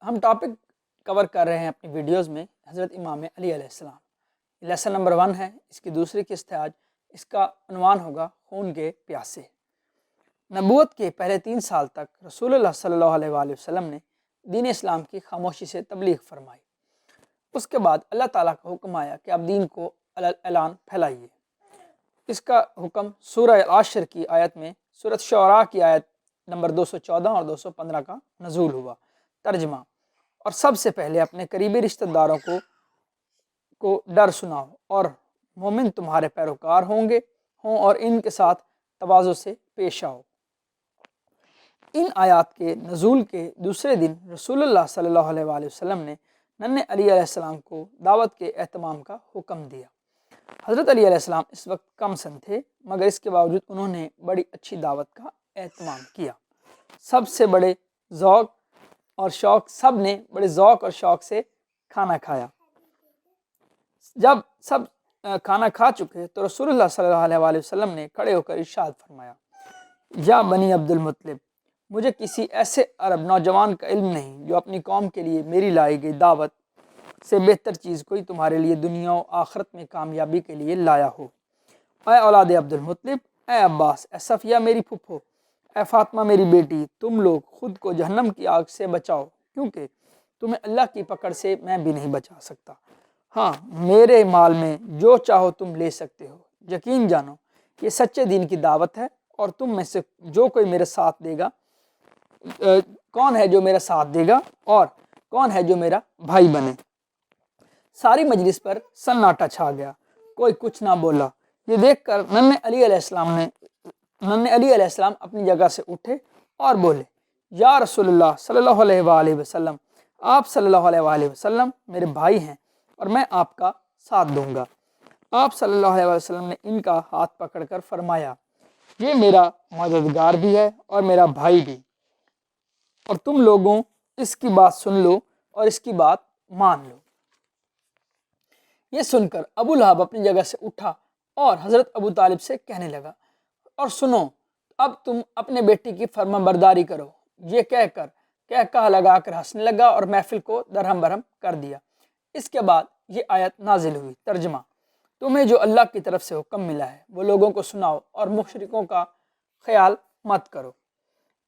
ہم topic cover کر رہے ہیں اپنی ویڈیوز میں حضرت امام علی علیہ السلام. لیسن نمبر 1 ہے، اس کی دوسری قسط ہے آج. اس کا عنوان ہوگا خون کے پیاسے. نبوت کے پہلے 3 سال تک رسول اللہ صلی اللہ علیہ وآلہ وسلم نے دین اسلام کی خاموشی سے تبلیغ فرمائی. اس کے بعد اللہ تعالیٰ کا حکم آیا کہ اب دین کو اعلان پھیلائیے. اس کا حکم سورہ العشر کی آیت میں سورۃ شعراء کی آیت نمبر 214 اور 215 کا نزول ہوا. ترجمہ: اور سب سے پہلے اپنے قریبی رشتہ داروں کو ڈر سناؤ اور مومن تمہارے پیروکار ہوں اور ان کے ساتھ تواضع سے پیش آؤ. ان آیات کے نزول کے دوسرے دن رسول اللہ صلی اللہ علیہ وآلہ وسلم نے ننھے علی علیہ السلام کو دعوت کے اہتمام کا حکم دیا. حضرت علی علیہ السلام اس وقت کم سن تھے، مگر اس کے باوجود انہوں نے بڑی اچھی دعوت کا اہتمام کیا. سب نے بڑے ذوق اور شوق سے کھانا کھایا. جب سب کھانا کھا چکے تو رسول اللہ صلی اللہ علیہ وآلہ وسلم نے کھڑے ہو کر ارشاد فرمایا: یا بنی عبد المطلب، مجھے کسی ایسے عرب نوجوان کا علم نہیں جو اپنی قوم کے لیے میری لائی گئی دعوت سے بہتر چیز کوئی تمہارے لیے دنیا و آخرت میں کامیابی کے لیے لایا ہو. اے اولاد عبد المطلب، اے عباس، اے صفیہ میری پھپھو، اے فاطمہ میری بیٹی، تم لوگ خود کو جہنم کی آگ سے بچاؤ، کیونکہ تمہیں اللہ کی پکڑ سے میں بھی نہیں بچا سکتا. ہاں، میرے مال میں جو چاہو تم لے سکتے ہو. یقین جانو یہ سچے دین کی دعوت ہے، اور تم میں سے جو کوئی میرے ساتھ دے گا، کون ہے جو میرا ساتھ دے گا اور کون ہے جو میرا بھائی بنے. ساری مجلس پر سناٹا چھا گیا، کوئی کچھ نہ بولا. یہ دیکھ کر ننھے علی علیہ السلام اپنی جگہ سے اٹھے اور بولے: یا رسول اللہ صلی اللہ علیہ وآلہ وسلم، آپ صلی اللہ علیہ وآلہ وسلم میرے بھائی ہیں اور میں آپ کا ساتھ دوں گا. آپ صلی اللہ علیہ وسلم نے ان کا ہاتھ پکڑ کر فرمایا: یہ میرا مددگار بھی ہے اور میرا بھائی بھی، اور تم لوگوں اس کی بات سن لو اور اس کی بات مان لو. یہ سن کر ابو لہب اپنی جگہ سے اٹھا اور حضرت ابو طالب سے کہنے لگا: اور سنو، اب تم اپنے بیٹی کی فرما برداری کرو. یہ کہہ لگا کر ہنسنے لگا اور محفل کو درہم برہم کر دیا. اس کے بعد یہ آیت نازل ہوئی. ترجمہ: تمہیں جو اللہ کی طرف سے حکم ملا ہے وہ لوگوں کو سناؤ اور مشرکوں کا خیال مت کرو.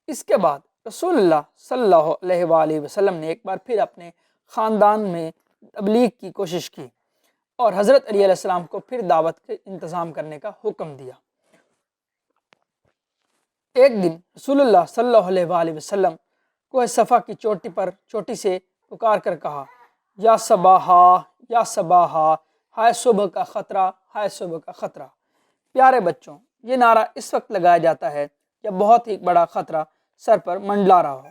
اس کے بعد رسول اللہ صلی اللہ علیہ وآلہ وسلم نے ایک بار پھر اپنے خاندان میں تبلیغ کی کوشش کی اور حضرت علی علیہ السلام کو پھر دعوت کے انتظام کرنے کا حکم دیا. ایک دن رسول اللہ صلی اللہ علیہ وآلہ وسلم کوہ صفا کی چوٹی سے پکار کر کہا: یا صباحا، یا صباحا، ہائے صبح کا خطرہ، ہائے صبح کا خطرہ. پیارے بچوں، یہ نعرہ اس وقت لگایا جاتا ہے جب بہت ہی بڑا خطرہ سر پر منڈلا رہا ہو.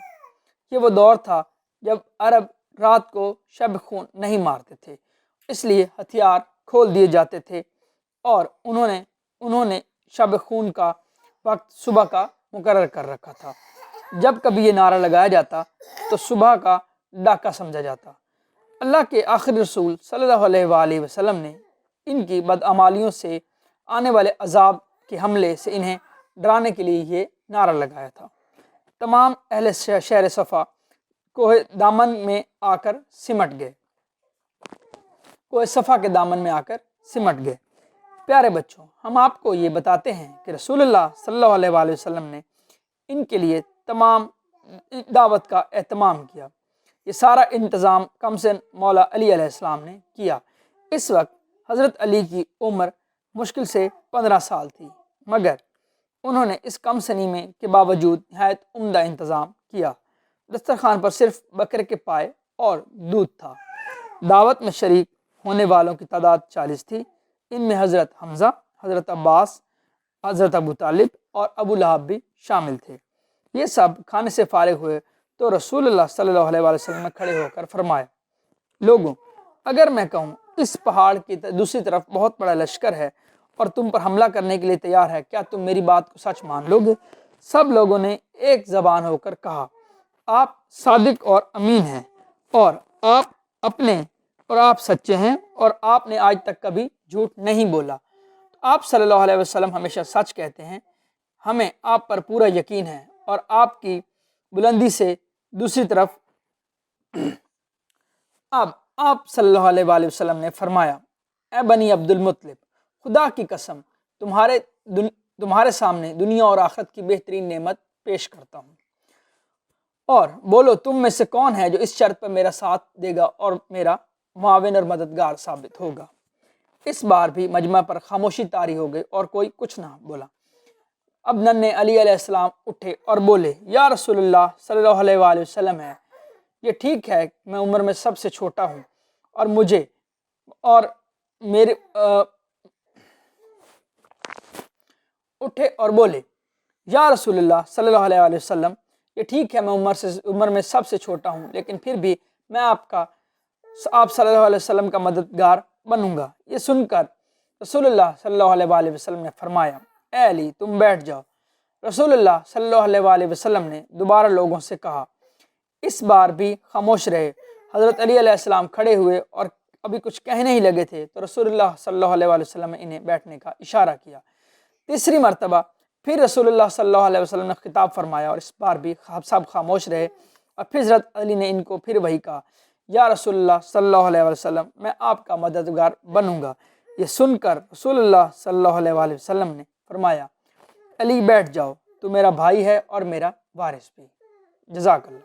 یہ وہ دور تھا جب عرب رات کو شب خون نہیں مارتے تھے، اس لیے ہتھیار کھول دیے جاتے تھے اور انہوں نے شب خون کا وقت صبح کا مقرر کر رکھا تھا. جب کبھی یہ نعرہ لگایا جاتا تو صبح کا ڈاکہ سمجھا جاتا. اللہ کے آخری رسول صلی اللہ علیہ وآلہ وسلم نے ان کی بدعمالیوں سے آنے والے عذاب کے حملے سے انہیں ڈرانے کے لیے یہ نعرہ لگایا تھا. تمام اہل شہر صفا کوہ صفا کے دامن میں آ کر سمٹ گئے. پیارے بچوں، ہم آپ کو یہ بتاتے ہیں کہ رسول اللہ صلی اللہ علیہ وآلہ وسلم نے ان کے لیے تمام دعوت کا اہتمام کیا. یہ سارا انتظام کم سن مولا علی علیہ السلام نے کیا. اس وقت حضرت علی کی عمر مشکل سے 15 سال تھی، مگر انہوں نے اس کم سنی میں کے باوجود نہایت عمدہ انتظام کیا. دسترخوان پر صرف بکرے کے پائے اور دودھ تھا. دعوت میں شریک ہونے والوں کی تعداد 40 تھی. ان میں حضرت حمزہ، حضرت عباس، حضرت ابو طالب اور ابو لہب بھی شامل تھے. یہ سب کھانے سے فارغ ہوئے تو رسول اللہ صلی اللہ علیہ وسلم نے کھڑے ہو کر فرمایا: لوگوں، اگر میں کہوں اس پہاڑ کی دوسری طرف بہت بڑا لشکر ہے اور تم پر حملہ کرنے کے لیے تیار ہے، کیا تم میری بات کو سچ مان لو گے؟ سب لوگوں نے ایک زبان ہو کر کہا: آپ صادق اور امین ہیں، اور آپ سچے ہیں، اور آپ نے آج تک کبھی جھوٹ نہیں بولا. آپ صلی اللہ علیہ وسلم ہمیشہ سچ کہتے ہیں. ہمیں آپ پر پورا یقین ہے اور آپ کی بلندی سے دوسری طرف اب آپ صلی اللہ علیہ وآلہ وسلم نے فرمایا اے بنی عبد المطلب خدا کی قسم تمہارے سامنے دنیا اور آخرت کی بہترین نعمت پیش کرتا ہوں، اور بولو تم میں سے کون ہے جو اس شرط پر میرا ساتھ دے گا اور میرا معاون اور مددگار ثابت ہوگا۔ اس بار بھی مجمع پر خاموشی طاری ہو گئی اور کوئی کچھ نہ بولا۔ اب ننھے علی علیہ السلام اٹھے اور بولے یا رسول اللہ صلی اللہ علیہ وآلہ وسلم ہے یہ ٹھیک ہے میں عمر میں سب سے چھوٹا ہوں اور مجھے اور میرے اٹھے اور بولے یا رسول اللہ صلی اللہ علیہ وآلہ وسلم یہ ٹھیک ہے میں عمر میں سب سے چھوٹا ہوں، لیکن پھر بھی میں آپ صلی اللہ علیہ وسلم کا مددگار بنوں گا۔ یہ سن کر رسول اللہ صلی اللہ علیہ وآلہ وسلم نے فرمایا اے علی تم بیٹھ جاؤ۔ رسول اللہ صلی اللہ علیہ وآلہ وسلم نے دوبارہ لوگوں سے کہا، اس بار بھی خاموش رہے۔ حضرت علی علیہ السلام کھڑے ہوئے اور ابھی کچھ کہنے ہی لگے تھے تو رسول اللہ صلی اللہ علیہ وآلہ وسلم نے انہیں بیٹھنے کا اشارہ کیا۔ تیسری مرتبہ پھر رسول اللہ صلی اللہ علیہ وسلم نے خطاب فرمایا اور اس بار بھی سب خاموش رہے، اور پھر حضرت علی نے ان کو پھر وہی کہا یا رسول اللہ صلی اللہ علیہ وسلم میں آپ کا مددگار بنوں گا۔ یہ سن کر رسول اللہ صلی اللہ علیہ وآلہ وسلم نے فرمایا علی بیٹھ جاؤ، تو میرا بھائی ہے اور میرا وارث بھی۔ جزاک اللہ۔